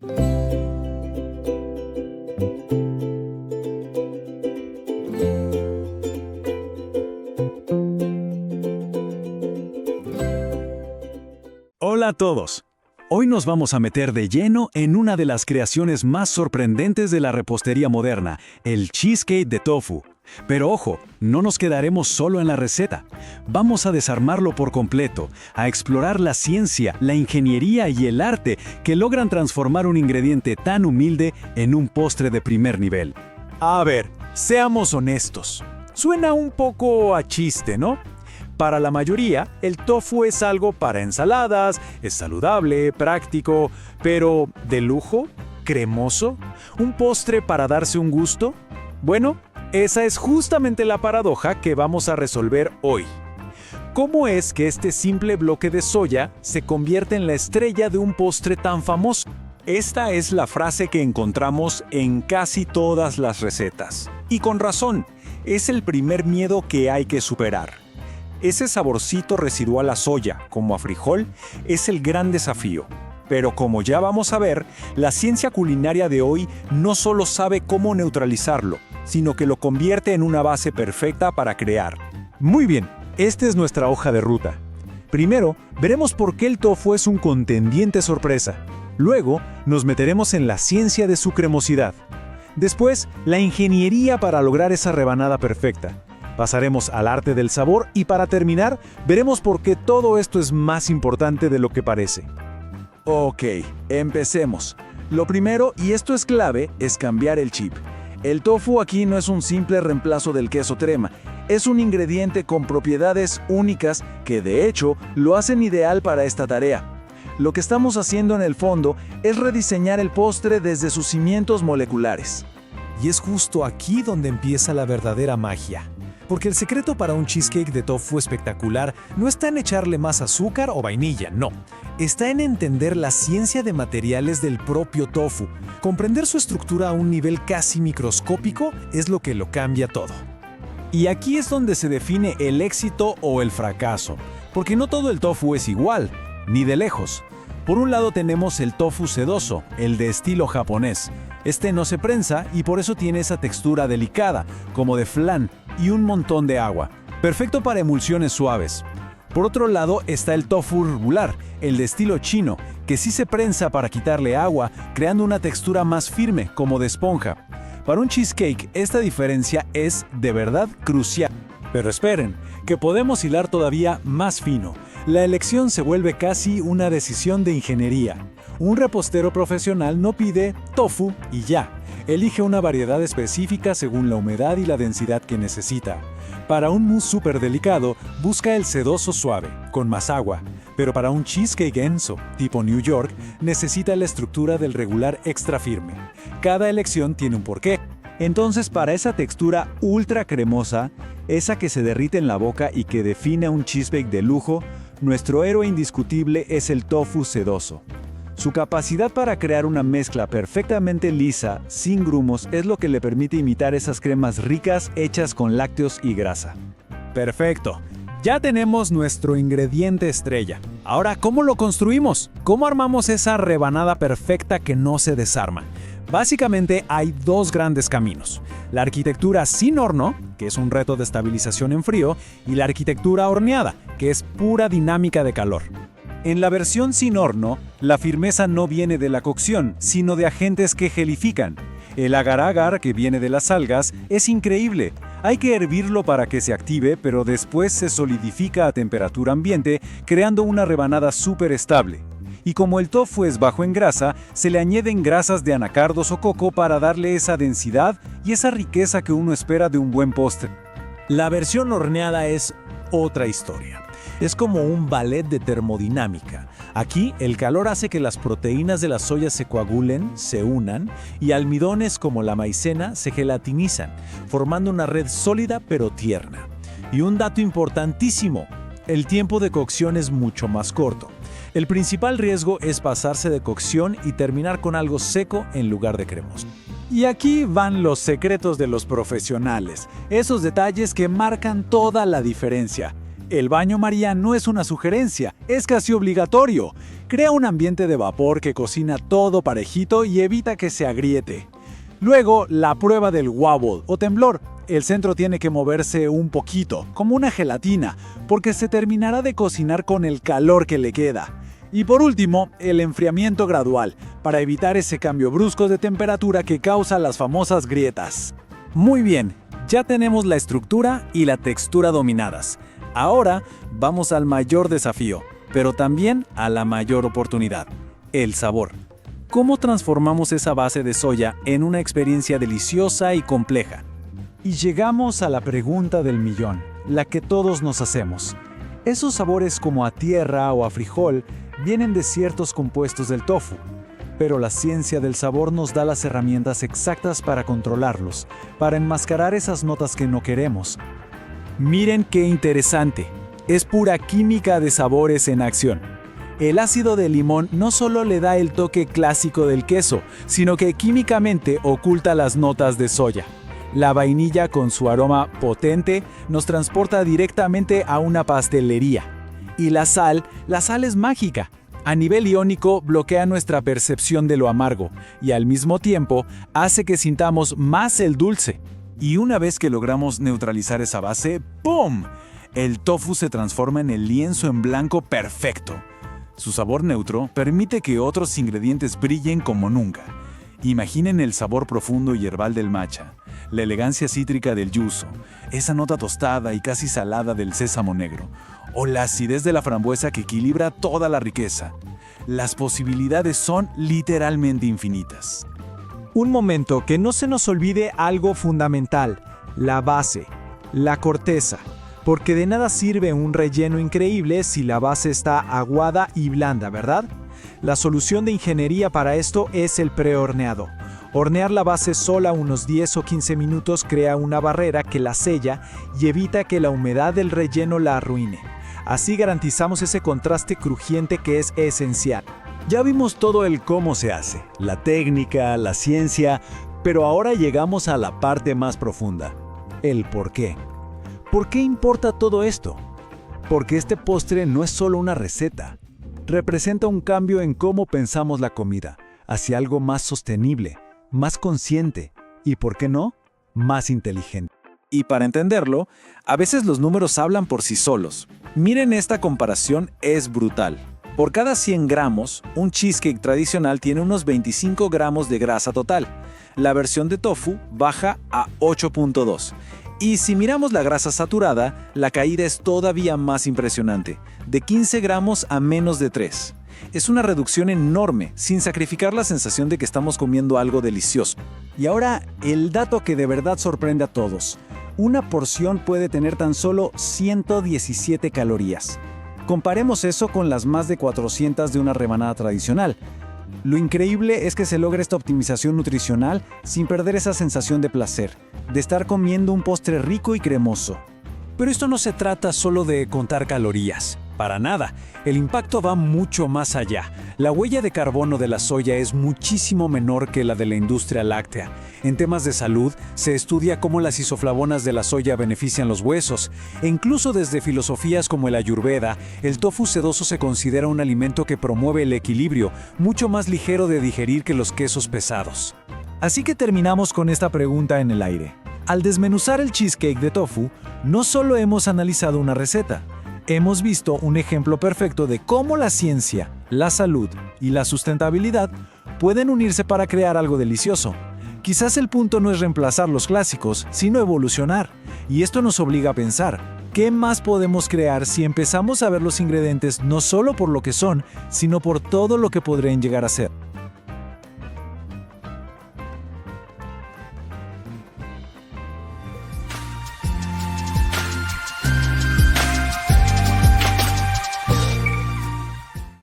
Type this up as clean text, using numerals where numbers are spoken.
Hola a todos. Hoy nos vamos a meter de lleno en una de las creaciones más sorprendentes de la repostería moderna, el cheesecake de tofu. Pero ojo, no nos quedaremos solo en la receta. Vamos a desarmarlo por completo, a explorar la ciencia, la ingeniería y el arte que logran transformar un ingrediente tan humilde en un postre de primer nivel. A ver, seamos honestos. Suena un poco a chiste, ¿no? Para la mayoría, el tofu es algo para ensaladas, es saludable, práctico, pero ¿de lujo? ¿Cremoso? ¿Un postre para darse un gusto? Bueno, esa es justamente la paradoja que vamos a resolver hoy. ¿Cómo es que este simple bloque de soya se convierte en la estrella de un postre tan famoso? Esta es la frase que encontramos en casi todas las recetas. Y con razón, es el primer miedo que hay que superar. Ese saborcito residual a soya, como a frijol, es el gran desafío. Pero como ya vamos a ver, la ciencia culinaria de hoy no solo sabe cómo neutralizarlo, sino que lo convierte en una base perfecta para crear. Muy bien, esta es nuestra hoja de ruta. Primero, veremos por qué el tofu es un contendiente sorpresa. Luego, nos meteremos en la ciencia de su cremosidad. Después, la ingeniería para lograr esa rebanada perfecta. Pasaremos al arte del sabor y para terminar, veremos por qué todo esto es más importante de lo que parece. Ok, empecemos. Lo primero, y esto es clave, es cambiar el chip. El tofu aquí no es un simple reemplazo del queso crema, es un ingrediente con propiedades únicas que de hecho lo hacen ideal para esta tarea. Lo que estamos haciendo en el fondo es rediseñar el postre desde sus cimientos moleculares. Y es justo aquí donde empieza la verdadera magia. Porque el secreto para un cheesecake de tofu espectacular no está en echarle más azúcar o vainilla, no. Está en entender la ciencia de materiales del propio tofu. Comprender su estructura a un nivel casi microscópico es lo que lo cambia todo. Y aquí es donde se define el éxito o el fracaso. Porque no todo el tofu es igual, ni de lejos. Por un lado tenemos el tofu sedoso, el de estilo japonés. Este no se prensa y por eso tiene esa textura delicada, como de flan, y un montón de agua. Perfecto para emulsiones suaves. Por otro lado está el tofu regular, el de estilo chino, que sí se prensa para quitarle agua, creando una textura más firme, como de esponja. Para un cheesecake, esta diferencia es de verdad crucial. Pero esperen, que podemos hilar todavía más fino. La elección se vuelve casi una decisión de ingeniería. Un repostero profesional no pide tofu y ya. Elige una variedad específica según la humedad y la densidad que necesita. Para un mousse súper delicado, busca el sedoso suave, con más agua. Pero para un cheesecake denso, tipo New York, necesita la estructura del regular extra firme. Cada elección tiene un porqué. Entonces, para esa textura ultra cremosa, esa que se derrite en la boca y que define a un cheesecake de lujo, nuestro héroe indiscutible es el tofu sedoso. Su capacidad para crear una mezcla perfectamente lisa, sin grumos, es lo que le permite imitar esas cremas ricas hechas con lácteos y grasa. Perfecto. Ya tenemos nuestro ingrediente estrella. Ahora, ¿cómo lo construimos? ¿Cómo armamos esa rebanada perfecta que no se desarma? Básicamente hay dos grandes caminos. La arquitectura sin horno, que es un reto de estabilización en frío, y la arquitectura horneada, que es pura dinámica de calor. En la versión sin horno, la firmeza no viene de la cocción, sino de agentes que gelifican. El agar-agar, que viene de las algas, es increíble. Hay que hervirlo para que se active, pero después se solidifica a temperatura ambiente, creando una rebanada súper estable. Y como el tofu es bajo en grasa, se le añaden grasas de anacardos o coco para darle esa densidad y esa riqueza que uno espera de un buen postre. La versión horneada es otra historia. Es como un ballet de termodinámica. Aquí, el calor hace que las proteínas de la soya se coagulen, se unan, y almidones como la maicena se gelatinizan, formando una red sólida pero tierna. Y un dato importantísimo, el tiempo de cocción es mucho más corto. El principal riesgo es pasarse de cocción y terminar con algo seco en lugar de cremoso. Y aquí van los secretos de los profesionales, esos detalles que marcan toda la diferencia. El baño María no es una sugerencia, es casi obligatorio. Crea un ambiente de vapor que cocina todo parejito y evita que se agriete. Luego, la prueba del wobble o temblor. El centro tiene que moverse un poquito, como una gelatina, porque se terminará de cocinar con el calor que le queda. Y por último, el enfriamiento gradual, para evitar ese cambio brusco de temperatura que causa las famosas grietas. Muy bien, ya tenemos la estructura y la textura dominadas. Ahora vamos al mayor desafío, pero también a la mayor oportunidad, el sabor. ¿Cómo transformamos esa base de soya en una experiencia deliciosa y compleja? Y llegamos a la pregunta del millón, la que todos nos hacemos. Esos sabores como a tierra o a frijol vienen de ciertos compuestos del tofu, pero la ciencia del sabor nos da las herramientas exactas para controlarlos, para enmascarar esas notas que no queremos. Miren qué interesante, es pura química de sabores en acción. El ácido de limón no solo le da el toque clásico del queso, sino que químicamente oculta las notas de soya. La vainilla, con su aroma potente, nos transporta directamente a una pastelería. Y la sal es mágica. A nivel iónico, bloquea nuestra percepción de lo amargo y al mismo tiempo hace que sintamos más el dulce. Y una vez que logramos neutralizar esa base, ¡pum!, el tofu se transforma en el lienzo en blanco perfecto. Su sabor neutro permite que otros ingredientes brillen como nunca. Imaginen el sabor profundo y herbal del matcha, la elegancia cítrica del yuzu, esa nota tostada y casi salada del sésamo negro, o la acidez de la frambuesa que equilibra toda la riqueza. Las posibilidades son literalmente infinitas. Un momento, que no se nos olvide algo fundamental, la base, la corteza, porque de nada sirve un relleno increíble si la base está aguada y blanda, ¿verdad? La solución de ingeniería para esto es el prehorneado. Hornear la base sola unos 10 o 15 minutos crea una barrera que la sella y evita que la humedad del relleno la arruine. Así garantizamos ese contraste crujiente que es esencial. Ya vimos todo el cómo se hace, la técnica, la ciencia, pero ahora llegamos a la parte más profunda, el por qué. ¿Por qué importa todo esto? Porque este postre no es solo una receta. Representa un cambio en cómo pensamos la comida, hacia algo más sostenible, más consciente y, ¿por qué no?, más inteligente. Y para entenderlo, a veces los números hablan por sí solos. Miren, esta comparación es brutal. Por cada 100 gramos, un cheesecake tradicional tiene unos 25 gramos de grasa total. La versión de tofu baja a 8.2. Y si miramos la grasa saturada, la caída es todavía más impresionante, de 15 gramos a menos de 3. Es una reducción enorme, sin sacrificar la sensación de que estamos comiendo algo delicioso. Y ahora, el dato que de verdad sorprende a todos. Una porción puede tener tan solo 117 calorías. Comparemos eso con las más de 400 de una rebanada tradicional. Lo increíble es que se logra esta optimización nutricional sin perder esa sensación de placer, de estar comiendo un postre rico y cremoso. Pero esto no se trata solo de contar calorías. Para nada, el impacto va mucho más allá. La huella de carbono de la soya es muchísimo menor que la de la industria láctea. En temas de salud, se estudia cómo las isoflavonas de la soya benefician los huesos. E incluso desde filosofías como el Ayurveda, el tofu sedoso se considera un alimento que promueve el equilibrio, mucho más ligero de digerir que los quesos pesados. Así que terminamos con esta pregunta en el aire. Al desmenuzar el cheesecake de tofu, no solo hemos analizado una receta, hemos visto un ejemplo perfecto de cómo la ciencia, la salud y la sustentabilidad pueden unirse para crear algo delicioso. Quizás el punto no es reemplazar los clásicos, sino evolucionar. Y esto nos obliga a pensar, ¿qué más podemos crear si empezamos a ver los ingredientes no solo por lo que son, sino por todo lo que podrían llegar a ser?